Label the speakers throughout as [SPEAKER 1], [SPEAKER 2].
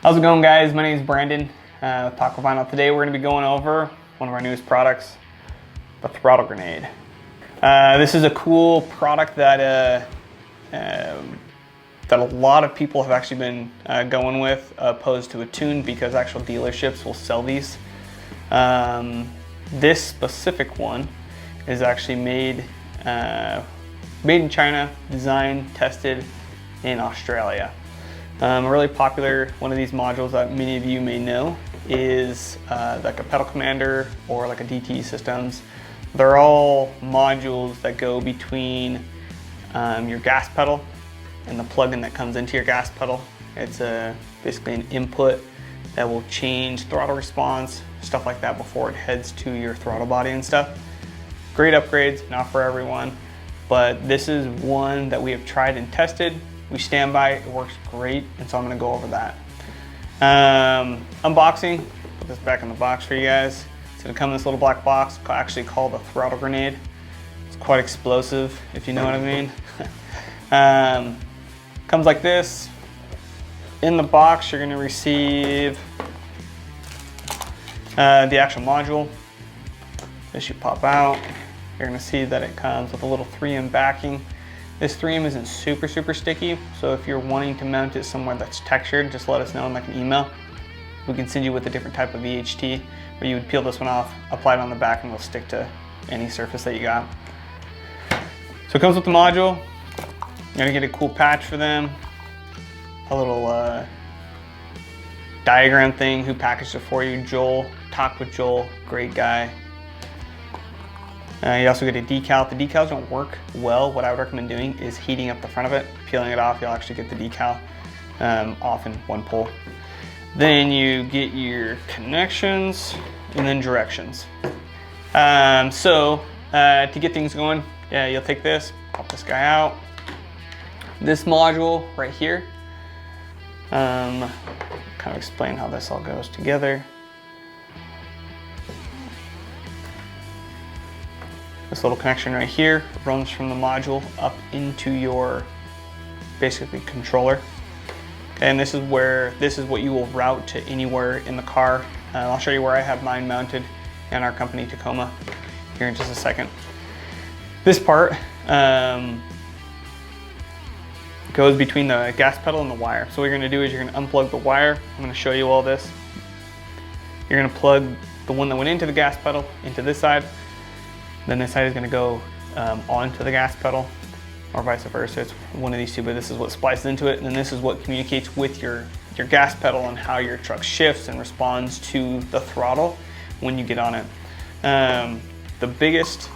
[SPEAKER 1] How's it going, guys? My name is Brandon with Tacoma. Today we're going to be going over one of our newest products, the Throttle Grenade. This is a cool product that a lot of people have actually been going with, opposed to a tune, because actual dealerships will sell these. This specific one is actually made in China, designed, tested in Australia. A really popular one of these modules that many of you may know is like a pedal commander or like a DT systems. They're all modules that go between your gas pedal and the plug-in that comes into your gas pedal. It's basically an input that will change throttle response, stuff like that, before it heads to your throttle body and stuff. Great upgrades, not for everyone, but this is one that we have tried and tested. We stand by it, works great, and so I'm gonna go over that. Unboxing, put this back in the box for you guys. It's gonna come in this little black box, actually called a Throttle Grenade. It's quite explosive, if you know what I mean. Comes like this. In the box, you're gonna receive the actual module. This should pop out. You're gonna see that it comes with a little 3M backing. This 3M isn't super sticky, so if you're wanting to mount it somewhere that's textured, just let us know in like an email. We can send you with a different type of VHT, where you would peel this one off, apply it on the back, and it'll stick to any surface that you got. So it comes with the module. You're gonna get a cool patch for them, a little diagram thing, who packaged it for you. Joel, talked with Joel, great guy. You also get a decal. The decals don't work well. What I would recommend doing is heating up the front of it, peeling it off. You'll actually get the decal off in one pull. Then you get your connections and then directions. To get things going, you'll take this, pop this guy out. This module right here, kind of explain how this all goes together. This little connection right here runs from the module up into your basically controller. And this is what you will route to anywhere in the car. I'll show you where I have mine mounted in our company Tacoma here in just a second. This part goes between the gas pedal and the wire. So what you're gonna do is you're gonna unplug the wire. I'm gonna show you all this. You're gonna plug the one that went into the gas pedal into this side. Then this side is gonna go onto the gas pedal, or vice versa. It's one of these two, but this is what splices into it. And then this is what communicates with your gas pedal and how your truck shifts and responds to the throttle when you get on it. The biggest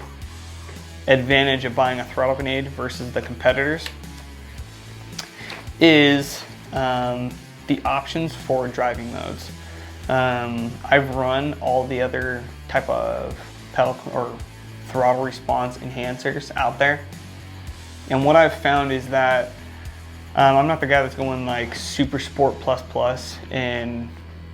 [SPEAKER 1] advantage of buying a Throttle Grenade versus the competitors is the options for driving modes. I've run all the other type of pedal or throttle response enhancers out there, and what I've found is that I'm not the guy that's going like super sport plus and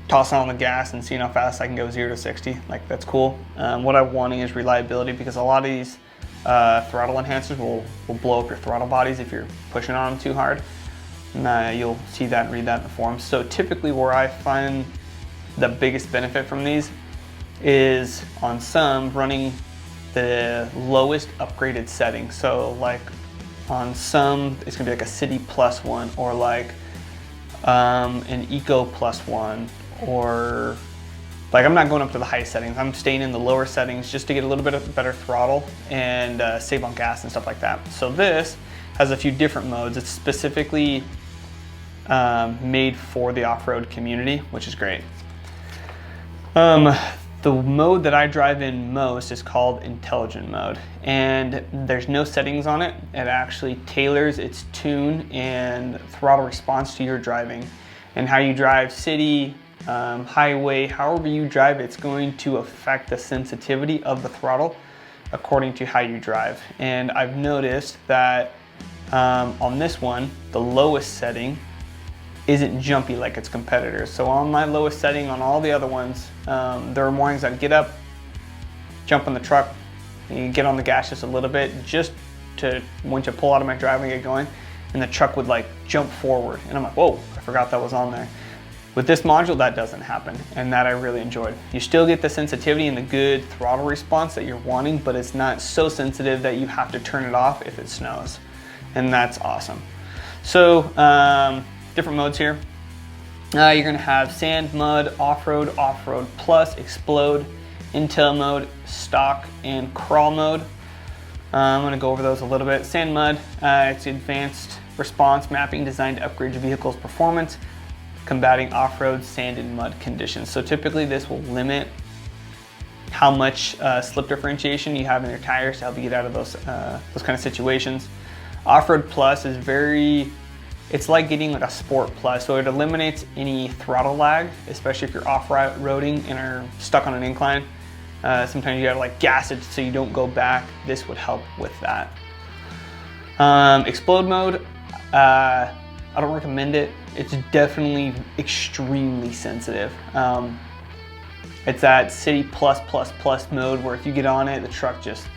[SPEAKER 1] tossing on the gas and seeing how fast I can go 0 to 60. Like, that's cool. What I'm wanting is reliability, because a lot of these throttle enhancers will blow up your throttle bodies if you're pushing on them too hard. And, you'll see that and read that in the forums. So typically where I find the biggest benefit from these is on some running the lowest upgraded setting. So like on some, it's gonna be like a City plus one, or like an Eco plus one, or like I'm not going up to the highest settings. I'm staying in the lower settings just to get a little bit of better throttle and save on gas and stuff like that. So this has a few different modes. It's specifically made for the off-road community, which is great. The mode that I drive in most is called Intelligent mode, and there's no settings on it. It actually tailors its tune and throttle response to your driving and how you drive, city, highway, however you drive. It's going to affect the sensitivity of the throttle according to how you drive. And I've noticed that on this one, the lowest setting isn't jumpy like its competitors. So on my lowest setting, on all the other ones, there are mornings I'd get up, jump in the truck, and get on the gas just a little bit, just to, once you pull out of my driving and get going, and the truck would like jump forward. And I'm like, whoa, I forgot that was on there. With this module, that doesn't happen, and that I really enjoyed. You still get the sensitivity and the good throttle response that you're wanting, but it's not so sensitive that you have to turn it off if it snows, and that's awesome. So, different modes here. You're gonna have sand, mud, off-road, off-road plus, Xplode, Intel mode, stock, and crawl mode. I'm gonna go over those a little bit. Sand, mud, it's advanced response mapping designed to upgrade your vehicle's performance, combating off-road sand and mud conditions. So typically this will limit how much slip differentiation you have in your tires to help you get out of those kind of situations. Off-road plus is it's like getting like a sport plus. So it eliminates any throttle lag, especially if you're off-roading and are stuck on an incline. Sometimes you gotta like gas it so you don't go back. This would help with that. Xplode mode, I don't recommend it. It's definitely extremely sensitive. It's that city plus mode where if you get on it, the truck just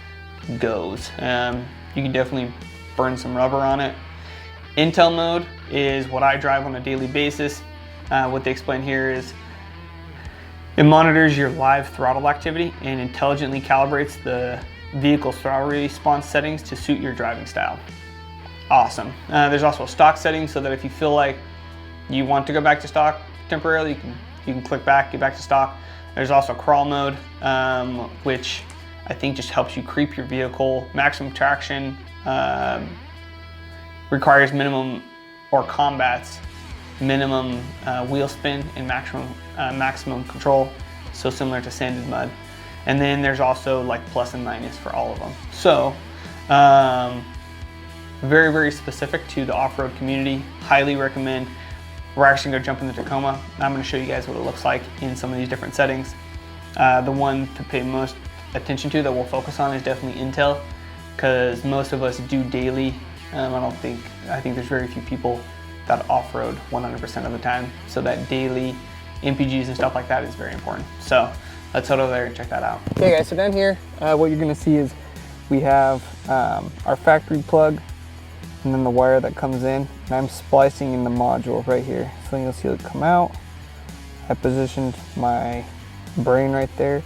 [SPEAKER 1] goes. You can definitely burn some rubber on it. Intel mode is what I drive on a daily basis. What they explain here is it monitors your live throttle activity and intelligently calibrates the vehicle's throttle response settings to suit your driving style. Awesome. There's also a stock setting so that if you feel like you want to go back to stock temporarily, you can click back, get back to stock. There's also crawl mode, which I think just helps you creep your vehicle. Maximum traction requires minimum or combats minimum wheel spin and maximum control, so similar to sand and mud. And then there's also like plus and minus for all of them. So very, very specific to the off-road community. Highly recommend. We're actually gonna jump in the Tacoma. I'm gonna show you guys what it looks like in some of these different settings. The one to pay most attention to that we'll focus on is definitely Intel, because most of us do daily. I think there's very few people that off-road 100% of the time. So that daily MPGs and stuff like that is very important. So let's head over there and check that out. Okay guys, so down here, what you're gonna see is we have our factory plug and then the wire that comes in, and I'm splicing in the module right here. So you'll see it come out. I positioned my brain right there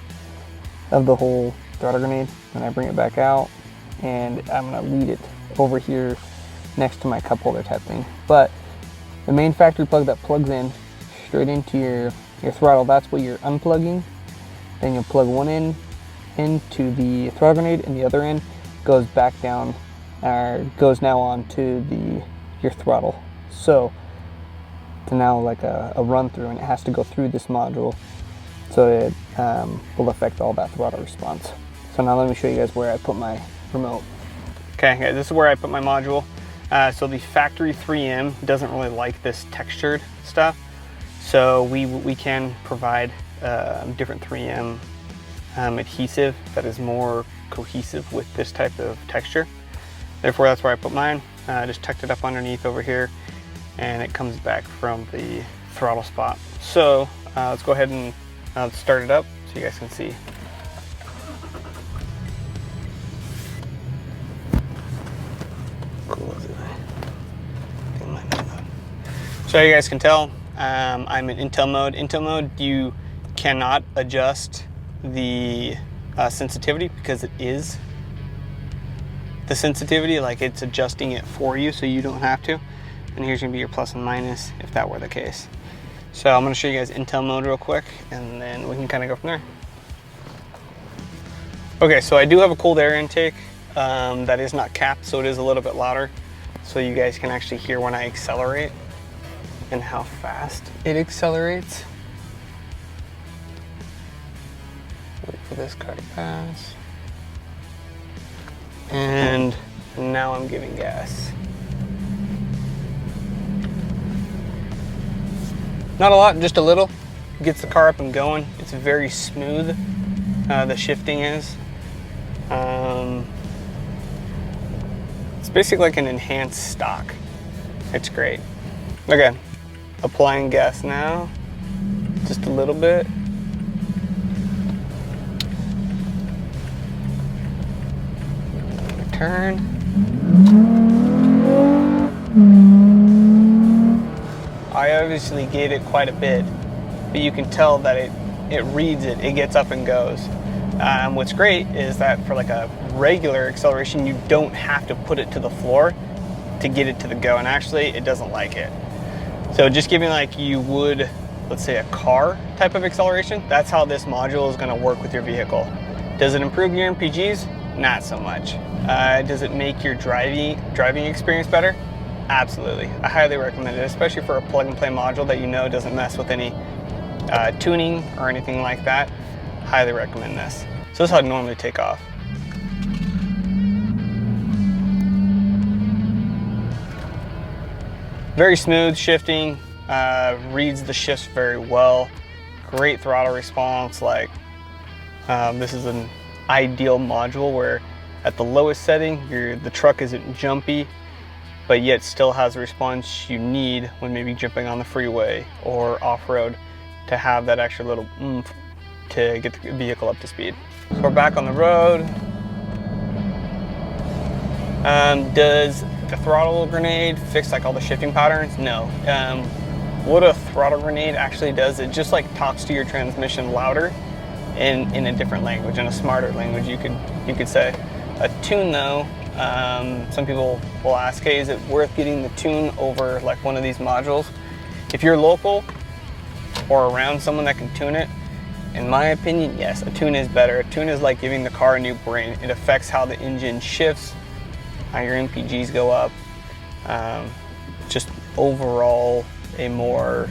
[SPEAKER 1] of the whole throttle grenade, and I bring it back out, and I'm gonna lead it over here next to my cup holder type thing. But the main factory plug that plugs in straight into your throttle, that's what you're unplugging. Then you'll plug one end into the throttle grenade, and the other end goes back down, goes now on to your throttle. So it's now like a run through, and it has to go through this module, so it will affect all that throttle response. So now let me show you guys where I put my remote. Okay guys, this is where I put my module. So the factory 3M doesn't really like this textured stuff, so we can provide different 3M adhesive that is more cohesive with this type of texture. Therefore, that's where I put mine. I just tucked it up underneath over here, and it comes back from the throttle spot. So let's go ahead and start it up so you guys can see. So you guys can tell, I'm in Intel mode. Intel mode, you cannot adjust the sensitivity because it is the sensitivity, like it's adjusting it for you so you don't have to. And here's gonna be your plus and minus if that were the case. So I'm gonna show you guys Intel mode real quick, and then we can kind of go from there. Okay, so I do have a cold air intake that is not capped, so it is a little bit louder, so you guys can actually hear when I accelerate and how fast it accelerates. Wait for this car to pass. And now I'm giving gas. Not a lot, just a little. Gets the car up and going. It's very smooth, the shifting is. It's basically like an enhanced stock. It's great. Okay, applying gas now, just a little bit. Turn. I obviously gave it quite a bit, but you can tell that it reads it, it gets up and goes. What's great is that for like a regular acceleration, you don't have to put it to the floor to get it to the go, and actually it doesn't like it. So just giving like you would, let's say, a car type of acceleration, that's how this module is going to work with your vehicle. Does it improve your MPGs? Not so much. Does it make your driving experience better? Absolutely. I highly recommend it, especially for a plug and play module that you know doesn't mess with any tuning or anything like that. Highly recommend this. So this is how I normally take off. Very smooth shifting, reads the shifts very well. Great throttle response. Like this is an ideal module where at the lowest setting, the truck isn't jumpy, but yet still has the response you need when maybe jumping on the freeway or off-road to have that extra little oomph to get the vehicle up to speed. So we're back on the road. Does the throttle grenade fix like all the shifting patterns? No. What a throttle grenade actually does, it just like talks to your transmission louder in a different language, in a smarter language, you could say. A tune though, some people will ask, hey, is it worth getting the tune over like one of these modules? If you're local or around someone that can tune it, in my opinion, yes, a tune is better. A tune is like giving the car a new brain. It affects how the engine shifts, how your MPGs go up, just overall a more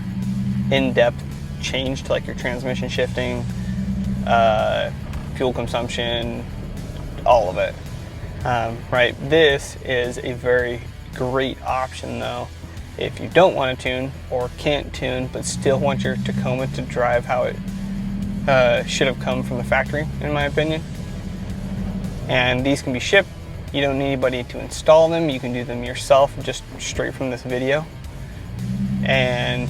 [SPEAKER 1] in-depth change to like your transmission shifting, fuel consumption, all of it. Right, this is a very great option though if you don't want to tune or can't tune but still want your Tacoma to drive how it should have come from the factory, in my opinion. And these can be shipped. You don't need anybody to install them. You can do them yourself just straight from this video. And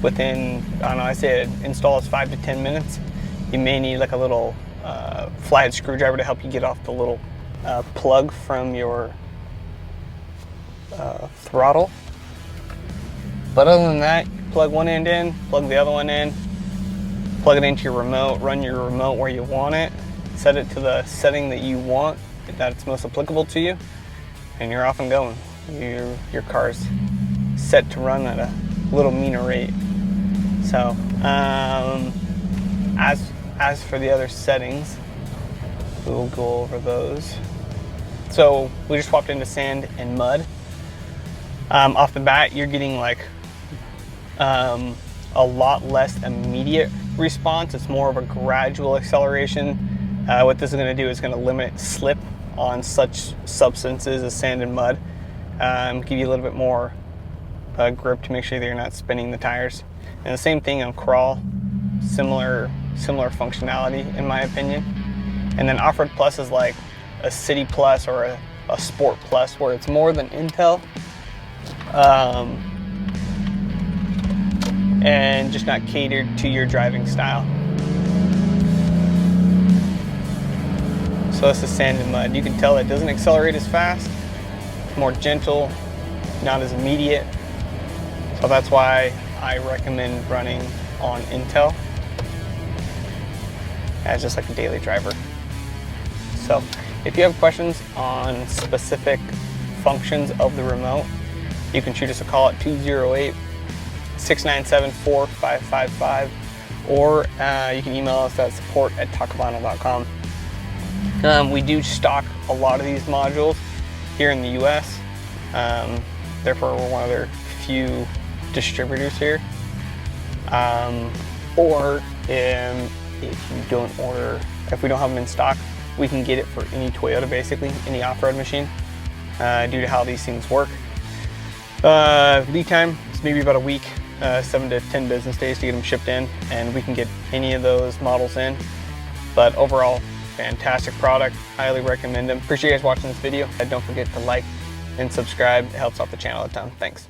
[SPEAKER 1] within, I don't know, I say it installs 5 to 10 minutes. You may need like a little flathead screwdriver to help you get off the little plug from your throttle. But other than that, you plug one end in, plug the other one in, plug it into your remote, run your remote where you want it, set it to the setting that you want, that's most applicable to you, and you're off and going. Your car's set to run at a little meaner rate. So as for the other settings, we'll go over those. So we just swapped into sand and mud. Off the bat, you're getting like a lot less immediate response. It's more of a gradual acceleration. What this is going to do is going to limit slip on such substances as sand and mud, give you a little bit more grip to make sure that you're not spinning the tires. And the same thing on crawl, similar functionality in my opinion. And then Offroad Plus is like a City Plus or a Sport Plus, where it's more than Intel, and just not catered to your driving style. So that's the sand and mud. You can tell it doesn't accelerate as fast, it's more gentle, not as immediate. So that's why I recommend running on Intel as just like a daily driver. So if you have questions on specific functions of the remote, you can shoot us a call at 208-697-4555, or you can email us at support@tacoma.com. We do stock a lot of these modules here in the US. Therefore, we're one of their few distributors here. Or if you don't order, if we don't have them in stock, we can get it for any Toyota, basically, any off-road machine, due to how these things work. Lead time is maybe about a week, 7 to 10 business days to get them shipped in, and we can get any of those models in. But overall, fantastic product, highly recommend them. Appreciate you guys watching this video. Don't forget to like and subscribe, it helps out the channel a ton. Thanks.